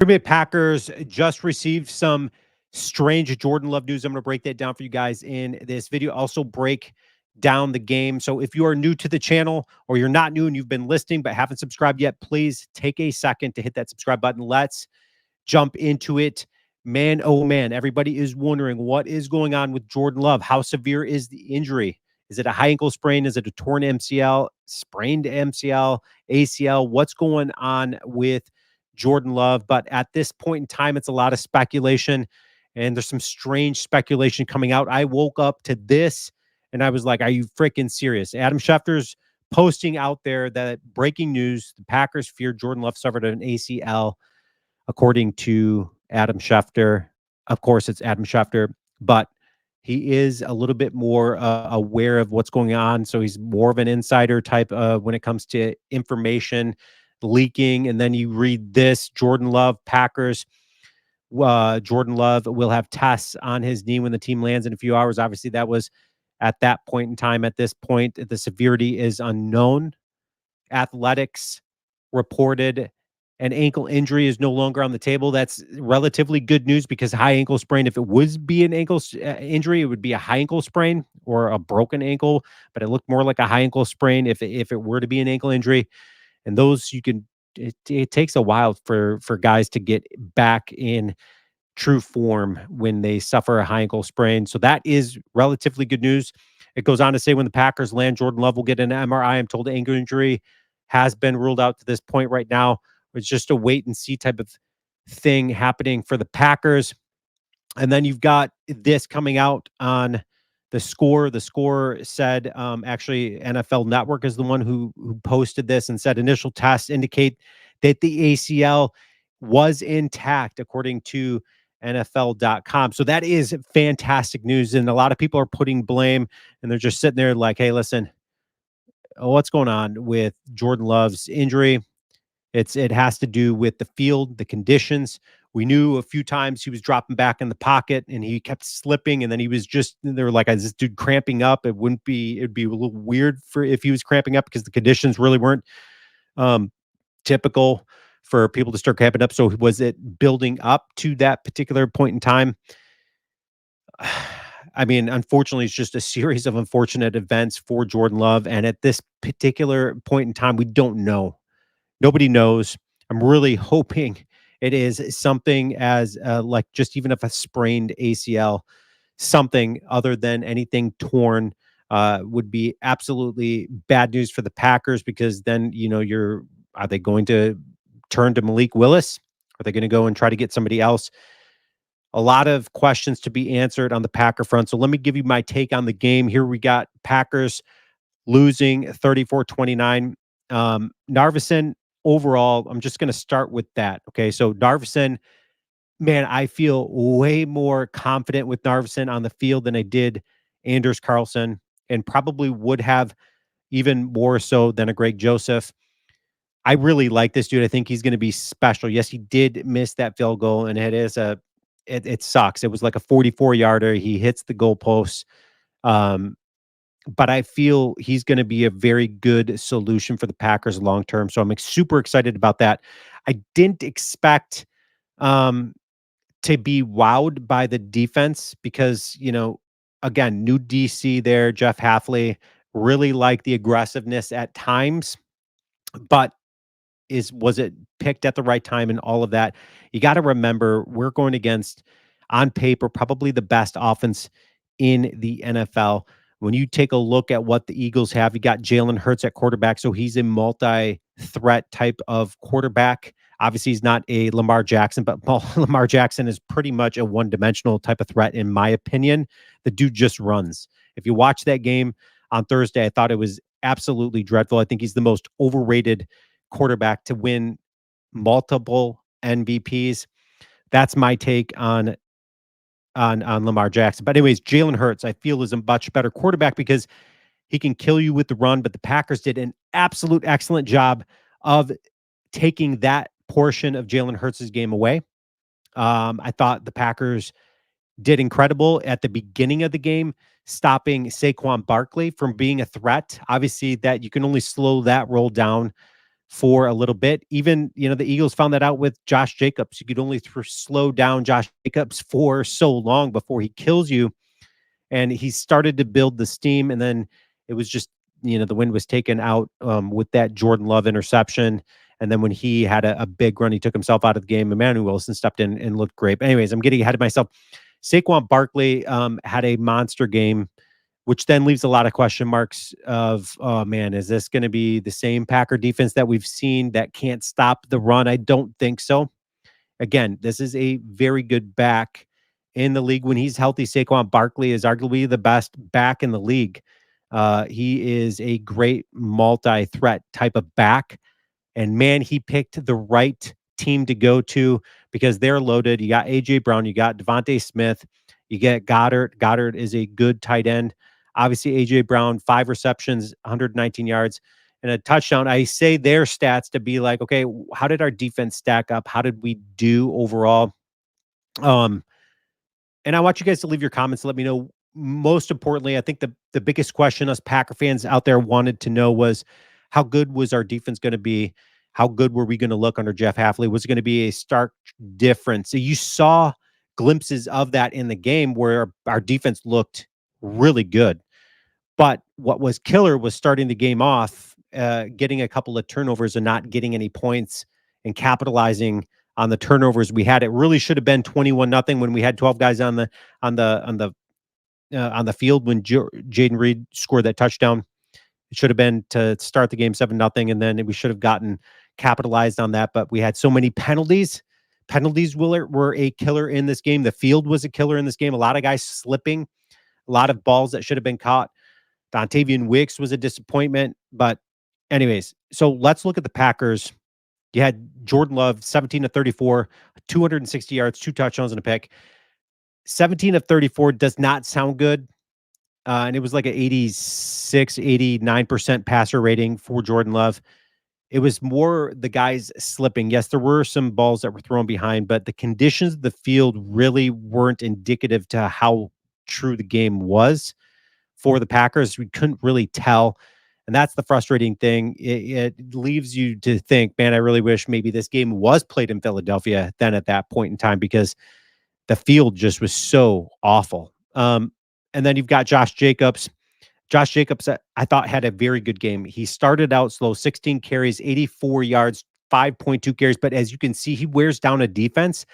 Green Bay Packers just received some strange Jordan Love news. I'm going to break that down for you guys in this video. Also break down the game. So if you are new to the channel or you're not new and you've been listening but haven't subscribed yet, please take a second to hit that subscribe button. Let's jump into it. Man, oh man, everybody is wondering what is going on with Jordan Love. How severe is the injury? Is it a high ankle sprain? Is it a torn MCL, sprained MCL, ACL? What's going on with Jordan Love? But at this point in time, it's a lot of speculation, and there's some strange speculation coming out. I woke up to this and I was like, are you freaking serious? Adam Schefter's posting out there that breaking news, the Packers fear Jordan Love suffered an ACL, according to Adam Schefter. Of course, it's Adam Schefter, but he is a little bit more aware of what's going on. So he's more of an insider type when it comes to information leaking. And then you read this: Jordan Love, Packers. Jordan Love will have tests on his knee when the team lands in a few hours. Obviously, that was at that point in time. At this point, the severity is unknown. Athletics reported an ankle injury is no longer on the table. That's relatively good news because high ankle sprain, if it would be an ankle injury, it would be a high ankle sprain or a broken ankle, but it looked more like a high ankle sprain if it were to be an ankle injury. And those you can, it takes a while for guys to get back in true form when they suffer a high ankle sprain. So that is relatively good news. It goes on to say when the Packers land, Jordan Love will get an MRI. I'm told the ankle injury has been ruled out to this point right now. It's just a wait and see type of thing happening for the Packers. And then you've got this coming out on the score. The score said, actually, NFL Network is the one who posted this and said initial tests indicate that the ACL was intact, according to NFL.com. So that is fantastic news. And a lot of people are putting blame and they're just sitting there like, hey, listen, what's going on with Jordan Love's injury? It has to do with the field, the conditions. We knew a few times he was dropping back in the pocket and he kept slipping, and then he was just, they were like, is this dude cramping up? It'd be a little weird for if he was cramping up because the conditions really weren't um typical for people to start cramping up. So was it building up to that particular point in time? I mean, unfortunately, it's just a series of unfortunate events for Jordan Love. And at this particular point in time, we don't know. Nobody knows. I'm really hoping it is something as like just even if a sprained ACL, something other than anything torn would be absolutely bad news for the Packers, because then, are they going to turn to Malik Willis? Are they going to go and try to get somebody else? A lot of questions to be answered on the Packer front. So let me give you my take on the game. Here we got Packers losing 34-29. Narvison, overall, I'm just going to start with that. Okay. So Narvison, man, I feel way more confident with Narvison on the field than I did Anders Carlson, and probably would have even more so than a Greg Joseph. I really like this dude. I think he's going to be special. Yes, he did miss that field goal, and it sucks. It was like a 44-yarder. He hits the goalpost. Um, but I feel he's going to be a very good solution for the Packers long term. So I'm super excited about that. I didn't expect um, to be wowed by the defense because, again, new DC there, Jeff Halfley, really like the aggressiveness at times, but was it picked at the right time and all of that? You got to remember, we're going against, on paper, probably the best offense in the NFL. When you take a look at what the Eagles have, you got Jalen Hurts at quarterback, so he's a multi-threat type of quarterback. Obviously, he's not a Lamar Jackson, but Lamar Jackson is pretty much a one-dimensional type of threat, in my opinion. The dude just runs. If you watch that game on Thursday, I thought it was absolutely dreadful. I think he's the most overrated quarterback to win multiple MVPs. That's my take on Lamar Jackson. But anyways, Jalen Hurts, I feel, is a much better quarterback because he can kill you with the run. But the Packers did an absolute excellent job of taking that portion of Jalen Hurts' game away. I thought the Packers did incredible at the beginning of the game, stopping Saquon Barkley from being a threat. Obviously, that you can only slow that roll down for a little bit. Even, the Eagles found that out with Josh Jacobs. You could only slow down Josh Jacobs for so long before he kills you. And he started to build the steam. And then it was just, the wind was taken out with that Jordan Love interception. And then when he had a big run, he took himself out of the game. Emmanuel Wilson stepped in and looked great. But anyways, I'm getting ahead of myself. Saquon Barkley had a monster game, which then leaves a lot of question marks of, oh man, is this going to be the same Packer defense that we've seen that can't stop the run? I don't think so. Again, this is a very good back in the league. When he's healthy, Saquon Barkley is arguably the best back in the league. He is a great multi-threat type of back. And man, he picked the right team to go to because they're loaded. You got A.J. Brown, you got Devontae Smith, you get Goddard. Goddard is a good tight end. Obviously, A.J. Brown, 5 receptions, 119 yards, and a touchdown. I say their stats to be like, okay, how did our defense stack up? How did we do overall? Um, and I want you guys to leave your comments to let me know. Most importantly, I think the biggest question us Packer fans out there wanted to know was how good was our defense going to be? How good were we going to look under Jeff Hafley? Was it going to be a stark difference? So you saw glimpses of that in the game where our defense looked really good. But what was killer was starting the game off, getting a couple of turnovers and not getting any points and capitalizing on the turnovers we had. It really should have been 21-0 when we had 12 guys on the on the on the field when Jaden Reed scored that touchdown. It should have been to start the game 7-0, and then we should have gotten capitalized on that. But we had so many penalties. Penalties were a killer in this game. The field was a killer in this game. A lot of guys slipping, a lot of balls that should have been caught. Dontavian Wicks was a disappointment. But anyways, so let's look at the Packers. You had Jordan Love, 17 of 34, 260 yards, 2 touchdowns and a pick. 17 of 34 does not sound good. And it was like an 86, 89% passer rating for Jordan Love. It was more the guys slipping. Yes, there were some balls that were thrown behind, but the conditions of the field really weren't indicative to how true the game was for the Packers. We couldn't really tell. And that's the frustrating thing. It leaves you to think, man, I really wish maybe this game was played in Philadelphia then at that point in time because the field just was so awful. And then you've got Josh Jacobs. Josh Jacobs, I thought, had a very good game. He started out slow, 16 carries, 84 yards, 5.2 carries. But as you can see, he wears down a defense.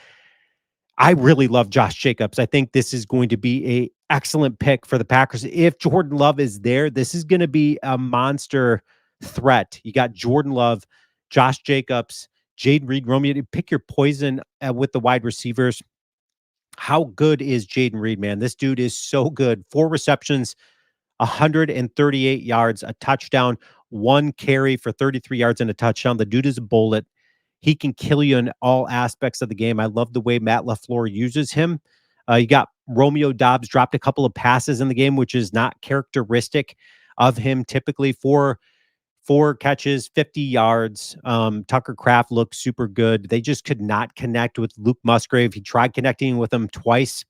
I really love Josh Jacobs. I think this is going to be a excellent pick for the Packers. If Jordan Love is there, this is going to be a monster threat. You got Jordan Love, Josh Jacobs, Jaden Reed, Romeo. Pick your poison with the wide receivers. How good is Jaden Reed, man? This dude is so good. 4 receptions, 138 yards, a touchdown, 1 carry for 33 yards and a touchdown. The dude is a bullet. He can kill you in all aspects of the game. I love the way Matt LaFleur uses him. You got Romeo Doubs dropped a couple of passes in the game, which is not characteristic of him typically. Four catches, 50 yards. Tucker Kraft looked super good. They just could not connect with Luke Musgrave. He tried connecting with him twice.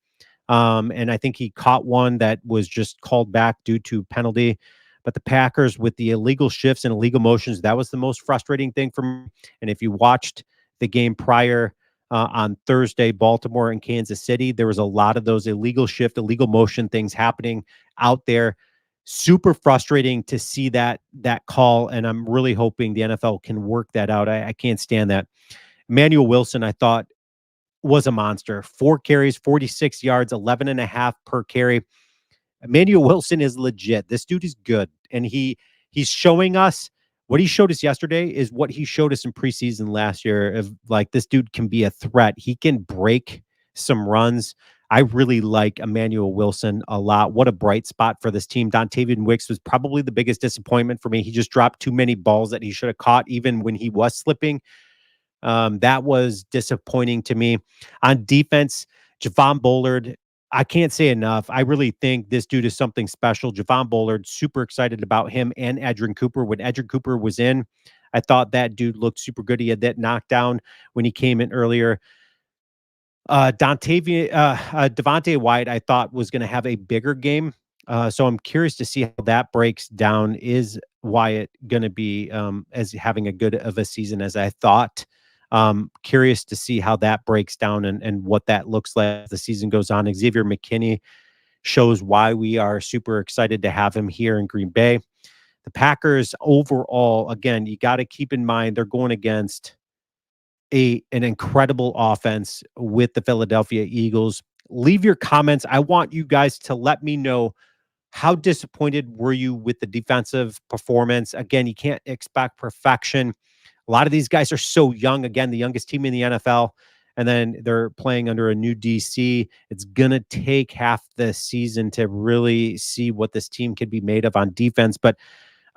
And I think he caught one that was just called back due to penalty. But the Packers with the illegal shifts and illegal motions, that was the most frustrating thing for me. And if you watched the game prior on Thursday, Baltimore and Kansas City, there was a lot of those illegal shift, illegal motion things happening out there. Super frustrating to see that call. And I'm really hoping the NFL can work that out. I can't stand that. Emmanuel Wilson, I thought, was a monster. 4 carries, 46 yards, 11 and a half per carry. Emmanuel Wilson is legit. This dude is good. And he's showing us what he showed us yesterday is what he showed us in preseason last year of like this dude can be a threat. He can break some runs. I really like Emmanuel Wilson a lot. What a bright spot for this team. Dontavian Wicks was probably the biggest disappointment for me. He just dropped too many balls that he should have caught even when he was slipping. That was disappointing to me. On defense, Javon Bullard, I can't say enough. I really think this dude is something special. Javon Bullard, super excited about him and Edgerrin Cooper. When Edgerrin Cooper was in, I thought that dude looked super good. He had that knockdown when he came in earlier. Devontae Wyatt, I thought was going to have a bigger game. So I'm curious to see how that breaks down. Is Wyatt going to be as having a good of a season as I thought? Curious to see how that breaks down and what that looks like as the season goes on. Xavier McKinney shows why we are super excited to have him here in Green Bay. The Packers overall, again, you got to keep in mind they're going against an incredible offense with the Philadelphia Eagles. Leave your comments. I want you guys to let me know, how disappointed were you with the defensive performance? Again, you can't expect perfection. A lot of these guys are so young. Again, the youngest team in the NFL, and then they're playing under a new DC. It's going to take half the season to really see what this team could be made of on defense. But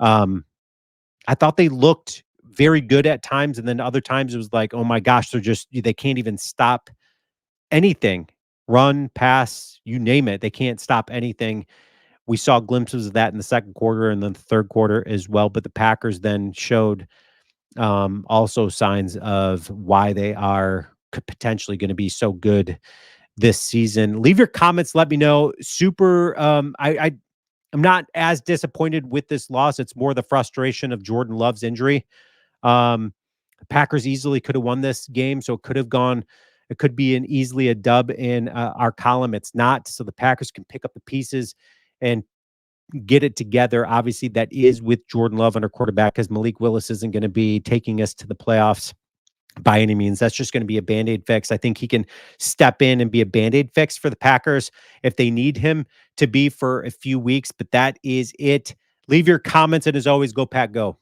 um, I thought they looked very good at times. And then other times it was like, oh my gosh, they can't even stop anything, run, pass, you name it. They can't stop anything. We saw glimpses of that in the second quarter and then the third quarter as well. But the Packers then showed also signs of why they are potentially going to be so good this season. Leave your comments. Let me know. Super. I'm not as disappointed with this loss. It's more the frustration of Jordan Love's injury. Um, the Packers easily could have won this game, so it could have gone. It could be an easily a dub in our column. It's not. So the Packers can pick up the pieces and get it together. Obviously, that is with Jordan Love under quarterback, because Malik Willis isn't going to be taking us to the playoffs by any means. That's just going to be a Band-Aid fix. I think he can step in and be a Band-Aid fix for the Packers if they need him to be for a few weeks, but that is it. Leave your comments, and as always, go Pack Go.